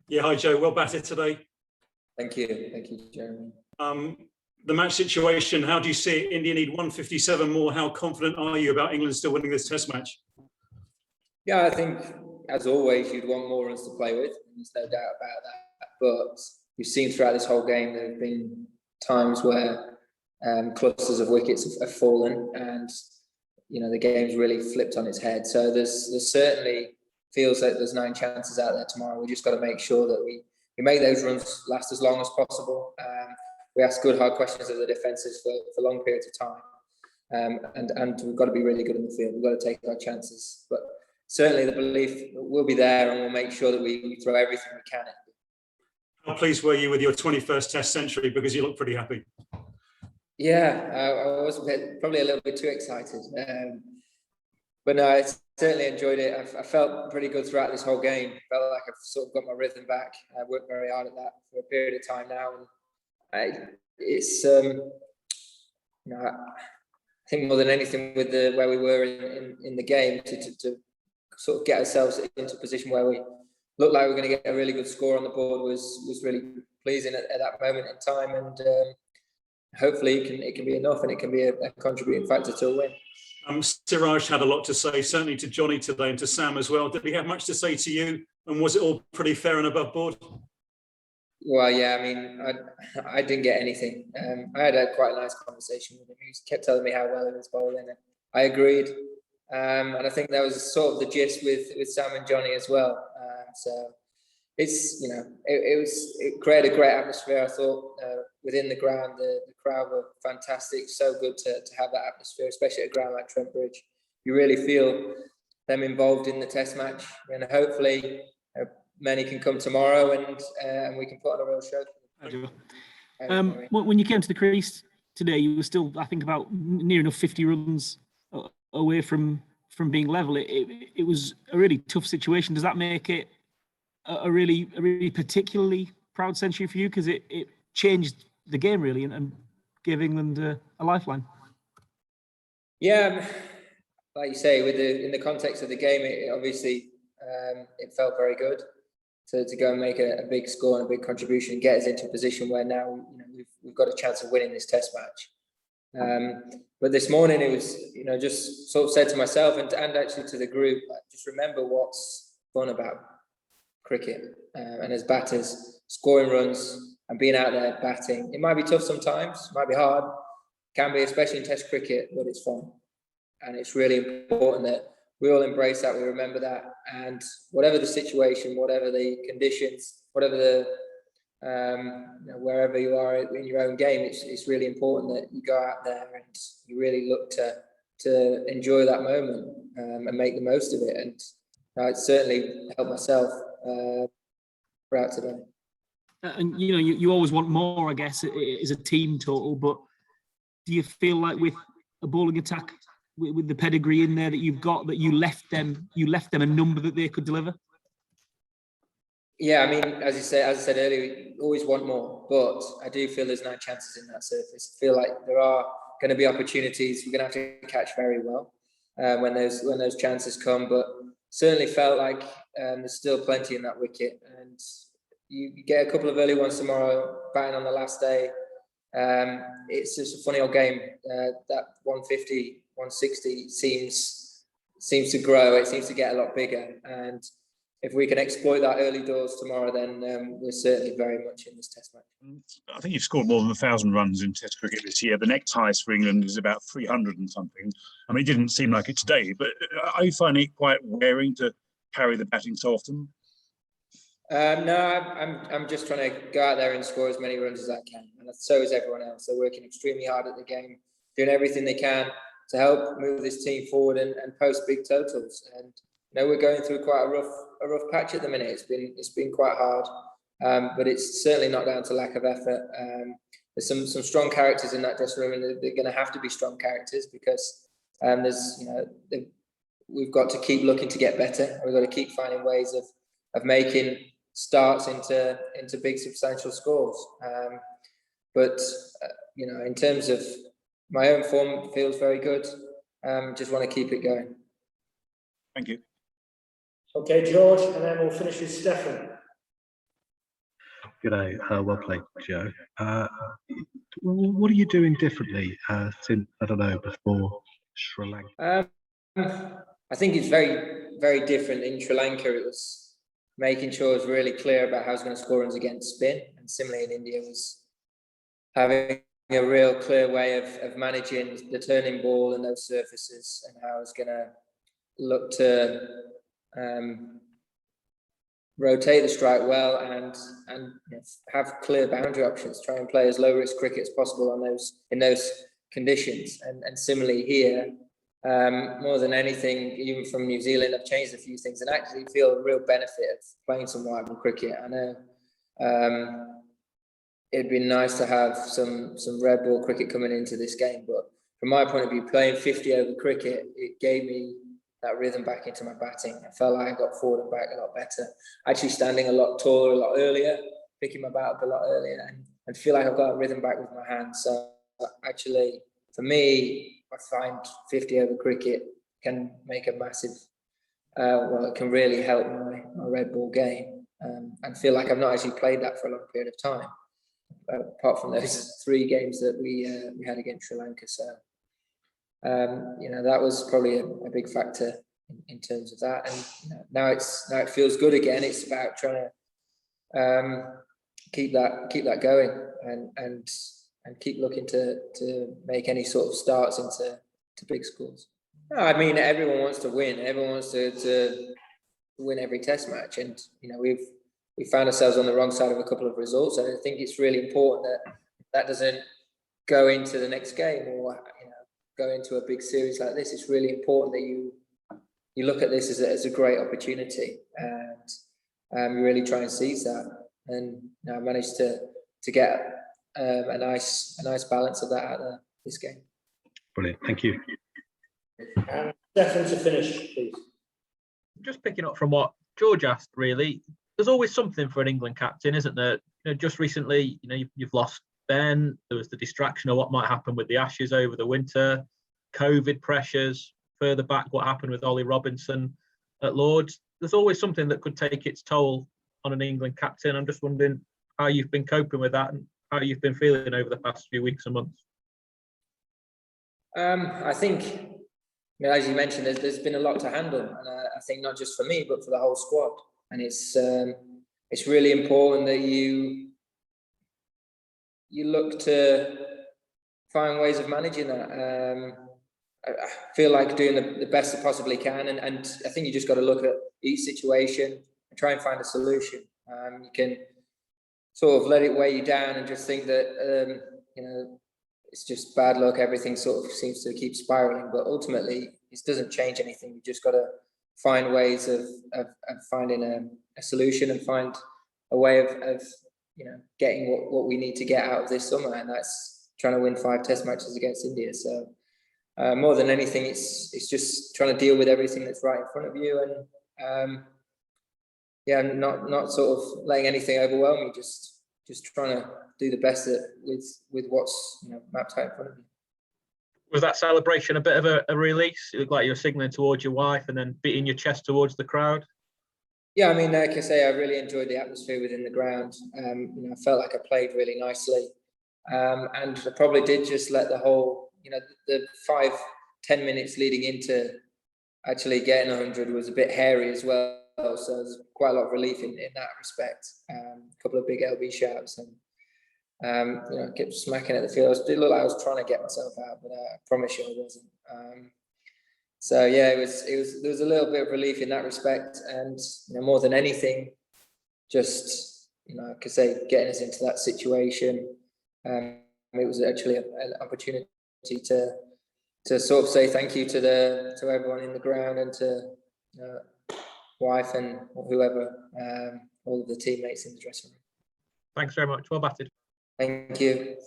Yeah, hi Joe, well batted today. Thank you, Jeremy. The match situation, how do you see it? India need 157 more. How confident are you about England still winning this test match? Yeah, I think, as always, you'd want more runs to play with. There's no doubt about that. But you've seen throughout this whole game, there have been times where clusters of wickets have fallen and, you know, the game's really flipped on its head. So there's certainly feels like there's 9 chances out there tomorrow. We just got to make sure that we make those runs last as long as possible. We ask good, hard questions of the defences for long periods of time. And we've got to be really good in the field. We've got to take our chances. But certainly the belief will be there, and we'll make sure that we throw everything we can at it. How pleased were you with your 21st test century? Because you look pretty happy. Yeah, I was probably a little bit too excited. But no, I certainly enjoyed it. I felt pretty good throughout this whole game. Felt like I've sort of got my rhythm back. I worked very hard at that for a period of time now. And it's, you know, I think more than anything with where we were in the game to sort of get ourselves into a position where we looked like we were going to get a really good score on the board was really pleasing at that moment in time. And hopefully it can be enough, and it can be a contributing factor to a win. Siraj had a lot to say, certainly to Johnny today and to Sam as well. Did he have much to say to you? And was it all pretty fair and above board? Well, yeah, I mean, I didn't get anything. I had quite a nice conversation with him. He kept telling me how well he was bowling, and I agreed. And I think that was sort of the gist with Sam and Johnny as well. So it's, you know, it created a great atmosphere. I thought within the ground, the crowd were fantastic. So good to have that atmosphere, especially at a ground like Trent Bridge. You really feel them involved in the test match, and hopefully many can come tomorrow, and we can put on a real show. When you came to the crease today, you were still, I think, about near enough 50 runs away from being level. It was a really tough situation. Does that make it a really particularly proud century for you, because it changed the game really and gave England a lifeline? Yeah, like you say, in the context of the game, it obviously it felt very good to go and make a big score and a big contribution, and get us into a position where now, you know, we've got a chance of winning this test match. But this morning it was, you know, just sort of said to myself and actually to the group, just remember what's fun about cricket, and as batters, scoring runs and being out there batting. It might be tough sometimes, might be hard, can be, especially in Test cricket, but it's fun, and it's really important that we all embrace that, we remember that, and whatever the situation, whatever the conditions, whatever the you know, wherever you are in your own game, it's really important that you go out there and you really look to enjoy that moment and make the most of it. And it certainly helped myself throughout today. And you know, you always want more, I guess, as a team total. But do you feel like with a bowling attack with the pedigree in there that you've got, that you left them a number that they could deliver? Yeah, I mean, as I said earlier, we always want more, but I do feel there's 9 chances in that surface. I feel like there are going to be opportunities. We're going to have to catch very well when those chances come. But certainly felt like there's still plenty in that wicket, and you get a couple of early ones tomorrow, batting on the last day. It's just a funny old game. That 150, 160 seems to grow. It seems to get a lot bigger, and if we can exploit that early doors tomorrow, then we're certainly very much in this test match. I think you've scored more than 1,000 runs in Test cricket this year. The next highest for England is about 300 and something. I mean, it didn't seem like it today, but are you finding it quite wearing to carry the batting so often? No, I'm just trying to go out there and score as many runs as I can, and so is everyone else. They're working extremely hard at the game, doing everything they can to help move this team forward and post big totals. And you know, we're going through quite a rough patch at the minute. It's been quite hard, but it's certainly not down to lack of effort. There's some strong characters in that dressing room, and they're going to have to be strong characters, because we've got to keep looking to get better. We've got to keep finding ways of making starts into big substantial scores. But you know, in terms of my own form, it feels very good. Just want to keep it going. Thank you. Okay, George, and then we'll finish with Stefan. G'day, well played, Joe. What are you doing differently since, I don't know, before Sri Lanka? I think it's very, very different. In Sri Lanka, it was making sure it was really clear about how I was going to score runs against spin. And similarly in India, was having a real clear way of managing the turning ball and those surfaces, and how I was going to look to rotate the strike well and have clear boundary options, try and play as low risk cricket as possible on in those conditions. And similarly here, more than anything, even from New Zealand, I've changed a few things and actually feel a real benefit of playing some white ball cricket. I know it'd be nice to have some red ball cricket coming into this game, but from my point of view, playing 50 over cricket, it gave me that rhythm back into my batting. I felt like I got forward and back a lot better. Actually standing a lot taller, a lot earlier, picking my bat up a lot earlier, and feel like I've got a rhythm back with my hands. So actually, for me, I find 50 over cricket can make a massive, it can really help my red ball game. And feel like I've not actually played that for a long period of time, apart from those 3 games that we had against Sri Lanka. So, that was probably a big factor in terms of that. And now it feels good again. It's about trying to keep that going and keep looking to make any sort of starts into big scores. I mean, everyone wants to win. Everyone wants to win every test match, and we found ourselves on the wrong side of a couple of results. And I think it's really important that doesn't go into the next game or go into a big series like this. It's really important that you look at this as a great opportunity, and you really try and seize that. And I managed to get a nice balance of that out of this game. Brilliant, thank you. Stefan, to finish, please. Just picking up from what George asked, really, there's always something for an England captain, isn't there? Just recently, you've lost Ben. There was the distraction of what might happen with the Ashes over the winter, COVID pressures, further back what happened with Ollie Robinson at Lords. There's always something that could take its toll on an England captain. I'm just wondering how you've been coping with that and how you've been feeling over the past few weeks and months. I think, as you mentioned, there's been a lot to handle, and I think not just for me, but for the whole squad. And it's really important that you look to find ways of managing that. I feel like doing the best I possibly can, and I think you just got to look at each situation and try and find a solution. You can sort of let it weigh you down and just think that it's just bad luck. Everything sort of seems to keep spiraling, but ultimately it doesn't change anything. You just got to find ways of finding a solution and find a way of getting what we need to get out of this summer, and that's trying to win 5 test matches against India. So more than anything, it's just trying to deal with everything that's right in front of you, and not sort of letting anything overwhelm you. Just trying to do the best with what's mapped out in front of you. Was that celebration a bit of a release? It looked like you were signaling towards your wife and then beating your chest towards the crowd. Yeah, I mean, like I say, I really enjoyed the atmosphere within the ground. I felt like I played really nicely, and I probably did just let the whole, the 5-10 minutes leading into actually getting 100 was a bit hairy as well. So there's quite a lot of relief in that respect. A couple of big LB shouts and kept smacking at the field. It looked like I was trying to get myself out, but I promise you I wasn't. So yeah, there was a little bit of relief in that respect, and more than anything, just I could say getting us into that situation. It was actually an opportunity to sort of say thank you to everyone in the ground and to wife and whoever, all of the teammates in the dressing room. Thanks very much. Well batted. Thank you.